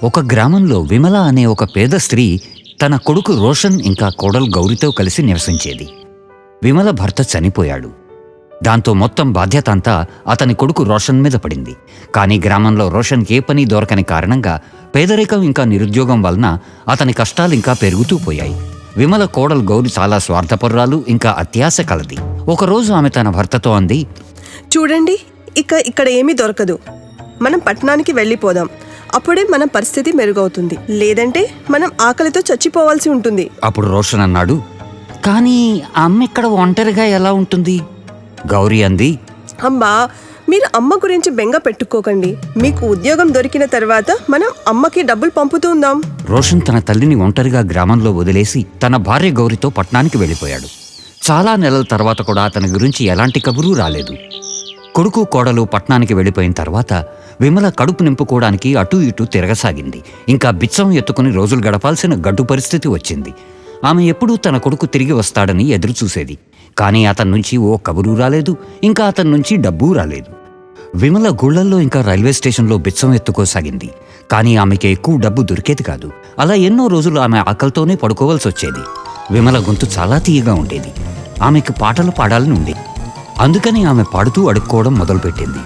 ఒక గ్రామంలో విమల అనే ఒక పేద స్త్రీ తన కొడుకు రోషన్ ఇంకా కోడలు గౌరితో కలిసి నివసించేది. విమల భర్త చనిపోయాడు. దాంతో మొత్తం బాధ్యత అంతా అతని కొడుకు రోషన్ మీద పడింది. కానీ గ్రామంలో రోషన్కి ఏ పని దొరకని కారణంగా పేదరికం ఇంకా నిరుద్యోగం వలన అతని కష్టాలు ఇంకా పెరుగుతూ పోయాయి. విమల కోడలు గౌరి చాలా స్వార్థపరురాలు, ఇంకా అత్యాశ కలది. ఒకరోజు ఆమె తన భర్తతో అంది, చూడండి, ఇక్కడ ఏమీ దొరకదు. మనం పట్టణానికి వెళ్ళిపోదాం. అప్పుడే మన పరిస్థితి మెరుగవుతుంది. లేదంటే మనం ఆకలితో చచ్చిపోవాల్సి ఉంటుంది. అప్పుడు రోషన్ అన్నాడు, కానీ అమ్మ ఇక్కడ ఒంటరిగా ఎలా ఉంటుంది? గౌరీ అంది, అమ్మా, మీరు అమ్మ గురించి బెంగ పెట్టుకోకండి. మీకు ఉద్యోగం దొరికిన తర్వాత మనం అమ్మకి డబ్బులు పంపుతుందాం. రోషన్ తన తల్లిని ఒంటరిగా గ్రామంలో వదిలేసి తన భార్య గౌరితో పట్టణానికి వెళ్ళిపోయాడు. చాలా నెలల తర్వాత కూడా అతని గురించి ఎలాంటి కబురు రాలేదు. కొడుకు కోడలు పట్టణానికి వెళ్ళిపోయిన తర్వాత విమల కడుపు నింపుకోవడానికి అటూ ఇటూ తిరగసాగింది. ఇంకా బిచ్చం ఎత్తుకుని రోజులు గడపాల్సిన గడ్డు పరిస్థితి వచ్చింది. ఆమె ఎప్పుడూ తన కొడుకు తిరిగి వస్తాడని ఎదురుచూసేది. కానీ అతని నుంచి ఓ కబురు రాలేదు, ఇంకా అతని నుంచి డబ్బు రాలేదు. విమల గుళ్లల్లో ఇంకా రైల్వే స్టేషన్లో బిచ్చం ఎత్తుకోసాగింది. కానీ ఆమెకి ఎక్కువ డబ్బు దొరికేది కాదు. అలా ఎన్నో రోజులు ఆమె ఆకలితోనే పడుకోవాల్సి వచ్చేది. విమల గొంతు చాలా తీయగా ఉండేది. ఆమెకు పాటలు పాడాలని ఉండేది. అందుకని ఆమె పాడుతూ అడుక్కోవడం మొదలుపెట్టింది.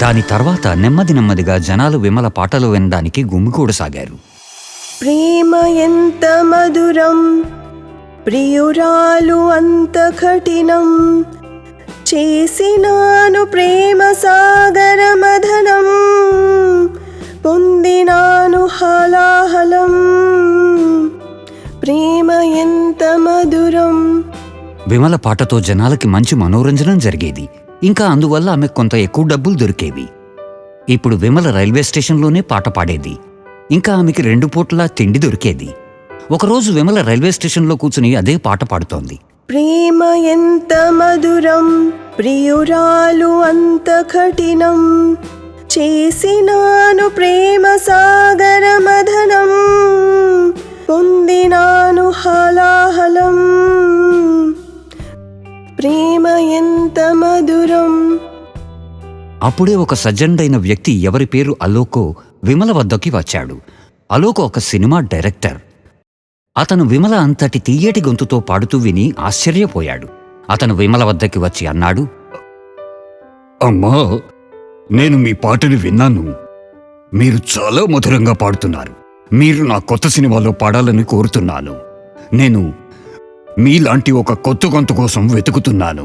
దాని తర్వాత నెమ్మదిగా జనాలు విమల పాటలు వినడానికి గుమికూడసాగారు. ప్రేమ ఎంత మధురం, ప్రియురాలు అంత కఠినం, చేసినాను ప్రేమ సాగర మథనం, పొందినాను హలాహలం, ప్రేమ ఎంత మధురం. విమల పాటతో జనాలకి మంచి మనోరంజనం జరిగేది. ఇంకా అందువల్ల ఆమె కొంత ఎక్కువ డబ్బులు దొరికేవి. ఇప్పుడు విమల రైల్వే స్టేషన్లోనే పాట పాడేది. ఇంకా ఆమెకి 2 పూట్ల తిండి దొరికేది. ఒకరోజు విమల రైల్వే స్టేషన్లో కూర్చుని అదే పాట పాడుతోంది. ప్రేమ ఎంత మధురం, ప్రియురాలు అంత కఠినం, చేసినాను ప్రేమ సాగర మథనం, పొందినాను హలాహలం, ప్రేమ ఎంత మధురం. అప్పుడే ఒక సజ్జనుడైన వ్యక్తి, ఎవరి పేరు అలోకో, విమల వద్దకి వచ్చాడు. అలోకో ఒక సినిమా డైరెక్టర్. అతను విమల అంతటి తీయటి గొంతుతో పాడుతూ విని ఆశ్చర్యపోయాడు. అతను విమల వద్దకి వచ్చి అన్నాడు, అమ్మా, నేను మీ పాటని విన్నాను. మీరు చాలా మధురంగా పాడుతున్నారు. మీరు నా కొత్త సినిమాలో పాడాలని కోరుతున్నాను. నేను మీలాంటి ఒక కొత్త గొంతు కోసం వెతుకుతున్నాను.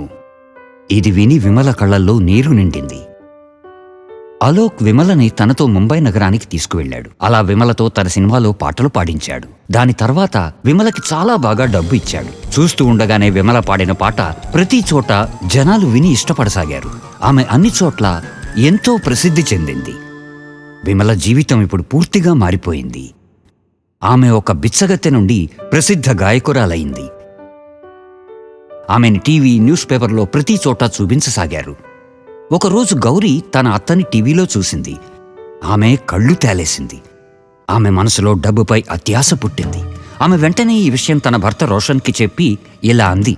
ఇది విని విమల కళ్ళల్లో నీరు నిండింది. అలోక్ విమలని తనతో ముంబై నగరానికి తీసుకువెళ్లాడు. అలా విమలతో తన సినిమాలో పాటలు పాడించాడు. దాని తర్వాత విమలకి చాలా బాగా డబ్బు ఇచ్చాడు. చూస్తూ ఉండగానే విమల పాడిన పాట ప్రతి చోట జనాలు విని ఇష్టపడసాగారు. ఆమె అన్ని చోట్ల ఎంతో ప్రసిద్ధి చెందింది. విమల జీవితం ఇప్పుడు పూర్తిగా మారిపోయింది. ఆమె ఒక బిచ్చగత్తె నుండి ప్రసిద్ధ గాయకురాలైంది. ఆమెను టీవీ, న్యూస్ పేపర్లో ప్రతి చోట చూపించసాగారు. ఒకరోజు గౌరీ తన అత్తని టీవీలో చూసింది. ఆమె కళ్ళు తేలేసింది. ఆమె మనసులో డబ్బుపై అత్యాశ పుట్టింది. ఆమె వెంటనే ఈ విషయం తన భర్త రోషన్కి చెప్పి ఇలా అంది,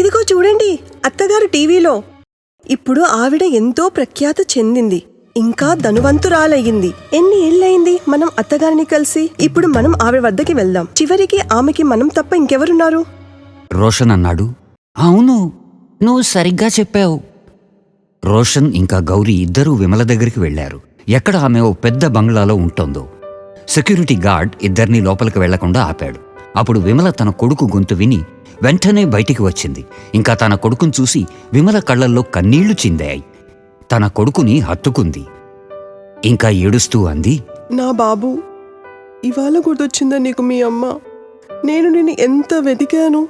ఇదిగో చూడండి, అత్తగారు టీవీలో. ఇప్పుడు ఆవిడ ఎంతో ప్రఖ్యాత చెందింది, ఇంకా ధనవంతురాలయ్యింది. ఎన్ని ఏళ్ళయింది మనం అత్తగారిని కలిసి. ఇప్పుడు మనం ఆవిడ వద్దకి వెళ్దాం. చివరికి ఆమెకి మనం తప్ప ఇంకెవరున్నారు? రోషన్ అన్నాడు. అవును, నువ్వు సరిగ్గా చెప్పావు. రోషన్ ఇంకా గౌరీ ఇద్దరూ విమల దగ్గరికి వెళ్లారు. ఎక్కడ ఆమె ఓ పెద్ద బంగ్లాలో ఉంటోందో. సెక్యూరిటీ గార్డ్ ఇద్దరినీ లోపలికి వెళ్లకుండా ఆపాడు. అప్పుడు విమల తన కొడుకు గొంతు విని వెంటనే బయటికి వచ్చింది. ఇంకా తన కొడుకును చూసి విమల కళ్లల్లో కన్నీళ్లు చిందాయి. తన కొడుకుని హత్తుకుంది. ఇంకా ఏడుస్తూ అంది, నా బాబు, ఇవాళ గుర్తొచ్చిందా నీకు మీ అమ్మ? నేను నిన్ను ఎంత వెతికాను.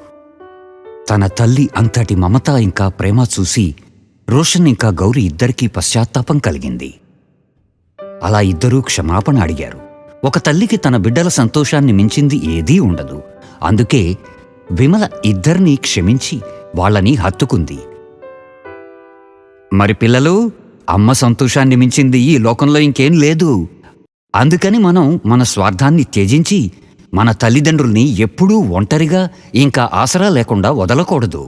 తన తల్లి అంతటి మమత ఇంకా ప్రేమ చూసి రోషన్ ఇంకా గౌరీ ఇద్దరికీ పశ్చాత్తాపం కలిగింది. అలా ఇద్దరూ క్షమాపణ అడిగారు. ఒక తల్లికి తన బిడ్డల సంతోషాన్ని మించింది ఏదీ ఉండదు. అందుకే విమల ఇద్దరినీ క్షమించి వాళ్ళని హత్తుకుంది. మరి పిల్లలు, అమ్మ సంతోషాన్ని మించింది ఈ లోకంలో ఇంకేం లేదు. అందుకని మనం మన స్వార్థాన్ని త్యజించి మన తల్లిదండ్రుల్ని ఎప్పుడూ ఒంటరిగా ఇంకా ఆసరా లేకుండా వదలకూడదు.